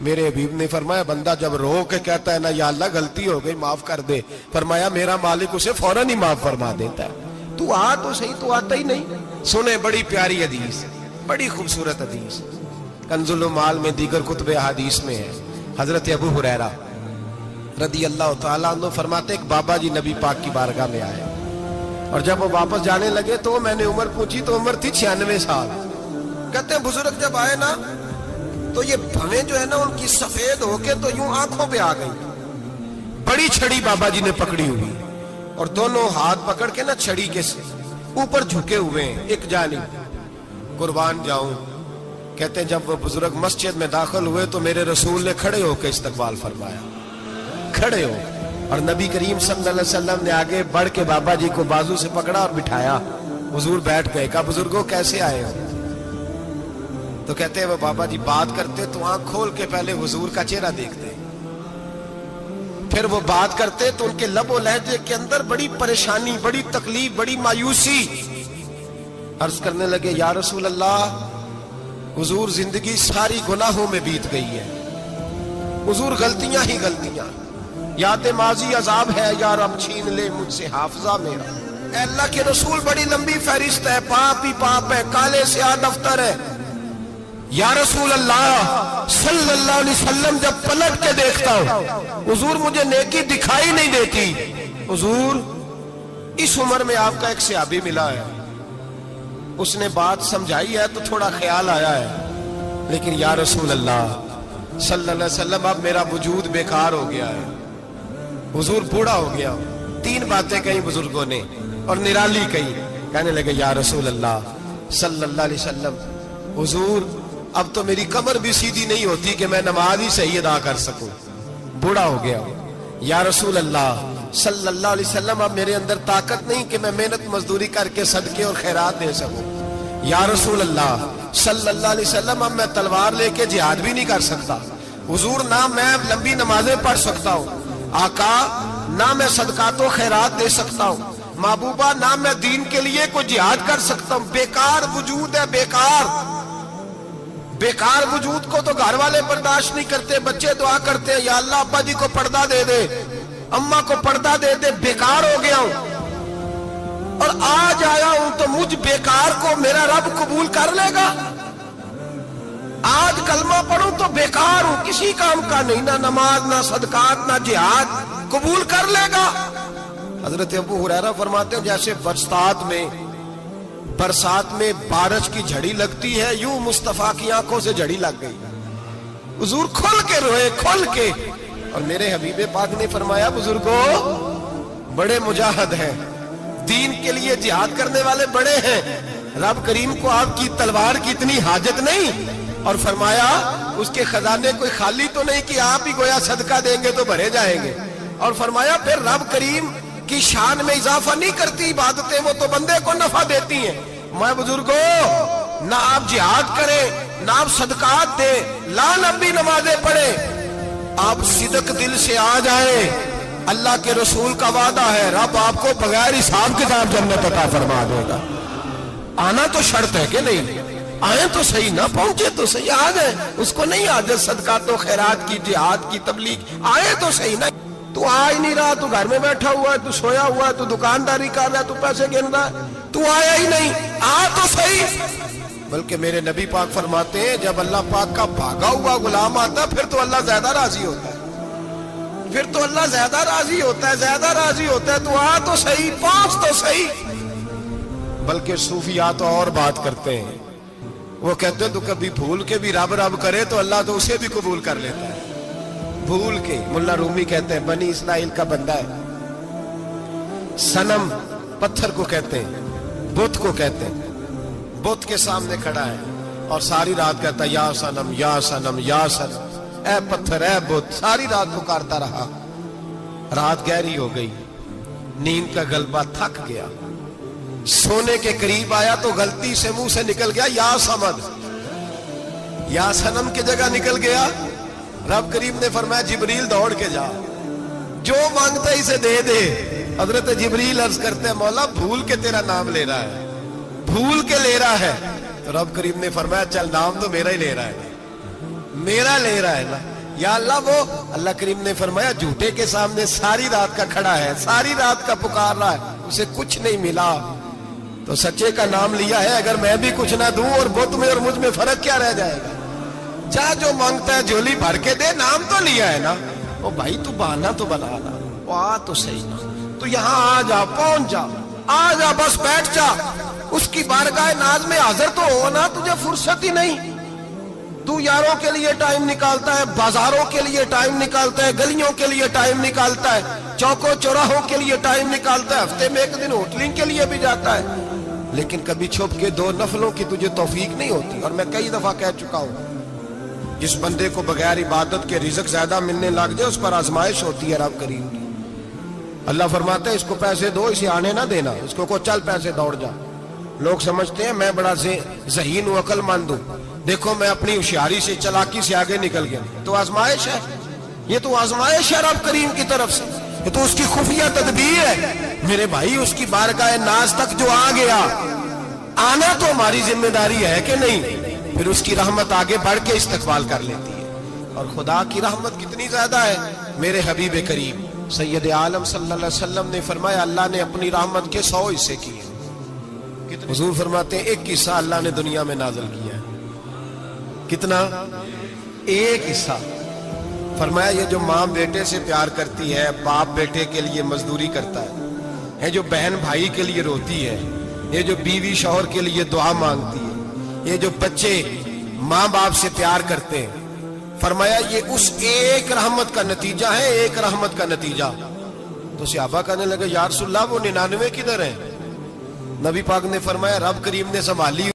میرے حبیب نے فرمایا بندہ جب رو کے کہتا ہے نا یا اللہ غلطی ہو گئی معاف کر دے، فرمایا میرا مالک اسے فوراً ہی معاف فرما دیتا ہے۔ تو آ تو صحیح، تو آتا ہی نہیں۔ سنے بڑی پیاری حدیث، بڑی خوبصورت حدیث، کنز المال میں دیگر کتب احادیث میں ہے۔ حضرت ابو ہریرہ رضی اللہ تعالیٰ عنہ فرماتے ایک بابا جی نبی پاک کی بارگاہ میں آئے، اور جب وہ واپس جانے لگے تو میں نے عمر پوچھی تو عمر تھی 96 سال۔ کہتے ہیں بزرگ جب آئے نا تو یہ بھویں جو ہے نا ان کی سفید ہو کے تو یوں آنکھوں پہ آ گئی۔ بڑی چھڑی بابا جی نے پکڑی ہوئی اور دونوں ہاتھ پکڑ کے نا چھڑی کے اوپر جھکے ہوئے ہیں ایک جانب، قربان جاؤں۔ کہتے ہیں جب وہ بزرگ مسجد میں داخل ہوئے تو میرے رسول نے کھڑے ہو کے استقبال فرمایا، کھڑے ہو، اور نبی کریم صلی اللہ علیہ وسلم نے آگے بڑھ کے بابا جی کو بازو سے پکڑا اور بٹھایا۔ حضور بیٹھ گئے، کہا بزرگوں کیسے آئے ہو؟ تو کہتے ہیں وہ بابا جی بات کرتے تو آنکھ کھول کے پہلے حضور کا چہرہ دیکھتے، پھر وہ بات کرتے تو ان کے لب و لہجے کے اندر بڑی پریشانی، بڑی تکلیف، بڑی مایوسی۔ عرض کرنے لگے یا رسول اللہ، حضور زندگی ساری گناہوں میں بیت گئی ہے، حضور غلطیاں ہی غلطیاں، یاد ماضی عذاب ہے، یا رب چھین لے مجھ سے حافظہ میرا۔ اے اللہ کے رسول بڑی لمبی فہرست ہے، پاپ ہی پاپ ہے، کالے سیاہ دفتر ہے۔ یا رسول اللہ صلی اللہ علیہ وسلم جب پلٹ کے دیکھتا ہوں حضور مجھے نیکی دکھائی نہیں دیتی۔ حضور اس عمر میں آپ کا ایک صحابی ملا ہے، اس نے بات سمجھائی ہے تو تھوڑا خیال آیا ہے، لیکن یا رسول اللہ صلی اللہ علیہ وسلم اب میرا وجود بیکار ہو گیا ہے، حضور بوڑھا ہو گیا۔ تین باتیں کہیں بزرگوں نے اور نرالی کہیں، کہنے لگے یا رسول اللہ صلی اللہ علیہ وسلم، حضور اب تو میری کمر بھی سیدھی نہیں ہوتی کہ میں نماز ہی صحیح ادا کر سکوں، بوڑھا ہو گیا۔ یا رسول اللہ صلی اللہ علیہ وسلم اب میرے اندر طاقت نہیں کہ میں محنت مزدوری کر کے صدقے اور خیرات دے سکوں۔ یا رسول اللہ صلی اللہ علیہ وسلم اب میں تلوار لے کے جہاد بھی نہیں کر سکتا، حضور نہ میں لمبی نمازیں پڑھ سکتا ہوں، آقا نہ میں صدقات و خیرات دے سکتا ہوں، محبوبہ نہ میں دین کے لیے کوئی جہاد کر سکتا ہوں، بیکار وجود ہے، بیکار بیکار وجود کو تو گھر والے برداشت نہیں کرتے، بچے دعا کرتے ہیں یا اللہ ابا جی کو پردہ دے دے، اماں کو پردہ دے دے، بیکار ہو گیا ہوں اور آج آیا ہوں تو مجھ بیکار کو میرا رب قبول کر لے گا؟ آج کلمہ پڑھوں تو بیکار ہوں، کسی کام کا نہیں، نہ نماز نہ صدقات نہ جہاد، قبول کر لے گا؟ حضرت ابو ہریرہ فرماتے ہیں جیسے برسات میں بارش کی جھڑی لگتی ہے، یوں مصطفیٰ کی آنکھوں سے جھڑی لگ گئی، حضور کھل کے روئے، کھل کے۔ اور میرے حبیب پاک نے فرمایا بزرگوں بڑے مجاہد ہیں، دین کے لیے جہاد کرنے والے بڑے ہیں، رب کریم کو آپ کی تلوار کی اتنی حاجت نہیں، اور فرمایا اس کے خزانے کوئی خالی تو نہیں کہ آپ ہی گویا صدقہ دیں گے تو بھرے جائیں گے، اور فرمایا پھر رب کریم کی شان میں اضافہ نہیں کرتی عبادتیں، وہ تو بندے کو نفع دیتی ہیں۔ میں بزرگوں نہ آپ جہاد کریں نہ آپ صدقات دیں، لا لمبی نمازیں پڑھیں، آپ صدق دل سے آ جائیں، اللہ کے رسول کا وعدہ ہے رب آپ کو بغیر حساب کتاب جنت عطا فرما دے گا۔ آنا تو شرط ہے کہ نہیں؟ آئیں تو صحیح، نہ پہنچے تو صحیح، آ جائیں، اس کو نہیں عادت صدقات و خیرات کی، جہاد کی، تبلیغ، آئیں تو صحیح۔ نہ تو آ ہی نہیں رہا، تو گھر میں بیٹھا ہوا ہے، تو سویا ہوا ہے، تو دکانداری کر رہا ہے، تو پیسے گن رہا ہے، تو آیا ہی نہیں، آ تو صحیح۔ بلکہ میرے نبی پاک فرماتے ہیں جب اللہ پاک کا بھاگا ہوا غلام آتا ہے پھر تو اللہ زیادہ راضی ہوتا ہے، پھر تو اللہ زیادہ راضی ہوتا ہے، زیادہ راضی ہوتا ہے، تو آ تو صحیح، پہنچ تو صحیح۔ بلکہ صوفیاء تو اور بات کرتے ہیں، وہ کہتے ہیں تو کبھی بھول کے بھی رب رب کرے تو اللہ تو اسے بھی قبول کر لیتا ہے، بھول کے۔ ملا رومی کہتے ہیں بنی اسرائیل کا بندہ ہے، صنم پتھر کو کہتے ہیں، بت کو کہتے ہیں، بت کے سامنے کھڑا ہے اور ساری رات کہتا ہے یا صنم یا صنم یا صنم، اے پتھر اے بت، ساری رات پکارتا رہا۔ رات گہری ہو گئی، نیند کا غلبہ، تھک گیا، سونے کے قریب آیا تو غلطی سے منہ سے نکل گیا یا صمد، یا صنم کی جگہ نکل گیا۔ رب کریم نے فرمایا جبریل دوڑ کے جا، جو مانگتا ہے اسے دے دے۔ حضرت جبریل عرض کرتے ہیں مولا بھول کے تیرا نام لے رہا ہے، بھول کے لے رہا ہے، تو رب کریم نے فرمایا چل نام تو میرا ہی لے رہا ہے، میرا لے رہا ہے نا یا اللہ۔ وہ اللہ کریم نے فرمایا جھوٹے کے سامنے ساری رات کا کھڑا ہے، ساری رات کا پکار رہا ہے، اسے کچھ نہیں ملا، تو سچے کا نام لیا ہے۔ اگر میں بھی کچھ نہ دوں اور بت میں اور مجھ میں فرق کیا رہ جائے گا؟ جا جو مانگتا ہے جھولی بھر کے دے، نام تو لیا ہے نا۔ او بھائی تو بہانا تو بنا نا، وہ آ تو صحیح نا، تو یہاں آ جا، پہنچ جا، آ جا، بس بیٹھ جا، اس کی بارگاہ ناز میں حاضر تو ہونا، تجھے فرصت ہی نہیں۔ تو یاروں کے لیے ٹائم نکالتا ہے، بازاروں کے لیے ٹائم نکالتا ہے، گلیوں کے لیے ٹائم نکالتا ہے، چوکوں چوراہوں کے لیے ٹائم نکالتا ہے، ہفتے میں ایک دن ہوٹلنگ کے لیے بھی جاتا ہے، لیکن کبھی چھپ کے 2 نفلوں کی تجھے توفیق نہیں ہوتی۔ اور میں کئی دفعہ کہہ چکا ہوں، جس بندے کو بغیر عبادت کے رزق زیادہ ملنے لگ جائے اس پر آزمائش ہوتی ہے رب کریم کی۔ اللہ فرماتا ہے اس کو پیسے دو، اسے آنے نہ دینا، اس کو چل پیسے دوڑ جا۔ لوگ سمجھتے ہیں میں بڑا ذہین ہوں، عقل مند ہوں، دیکھو میں اپنی ہوشیاری سے، چلاکی سے آگے نکل گیا، تو آزمائش ہے، یہ تو آزمائش ہے رب کریم کی طرف سے، یہ تو اس کی خفیہ تدبیر ہے۔ میرے بھائی اس کی بارگاہ ناز تک جو آ گیا، آنا تو ہماری ذمہ داری ہے کہ نہیں؟ پھر اس کی رحمت آگے بڑھ کے استقبال کر لیتی ہے، اور خدا کی رحمت کتنی زیادہ ہے۔ میرے حبیب کریم سید عالم صلی اللہ علیہ وسلم نے فرمایا اللہ نے اپنی رحمت کے 100 حصے کیے۔ حضور فرماتے ہیں 1 حصہ اللہ نے دنیا میں نازل کیا ہے۔ کتنا؟ 1 حصہ۔ فرمایا یہ جو ماں بیٹے سے پیار کرتی ہے، باپ بیٹے کے لیے مزدوری کرتا ہے، جو بہن بھائی کے لیے روتی ہے، یہ جو بیوی شوہر کے لیے دعا مانگتی ہے، یہ جو بچے ماں باپ سے پیار کرتے ہیں، فرمایا یہ اس 1 رحمت کا نتیجہ ہے، 1 رحمت کا نتیجہ۔ تو صحابہ کہنے لگے یا رسول اللہ وہ 99 کدھر ہیں؟ نبی پاک نے فرمایا رب کریم نے سنبھالی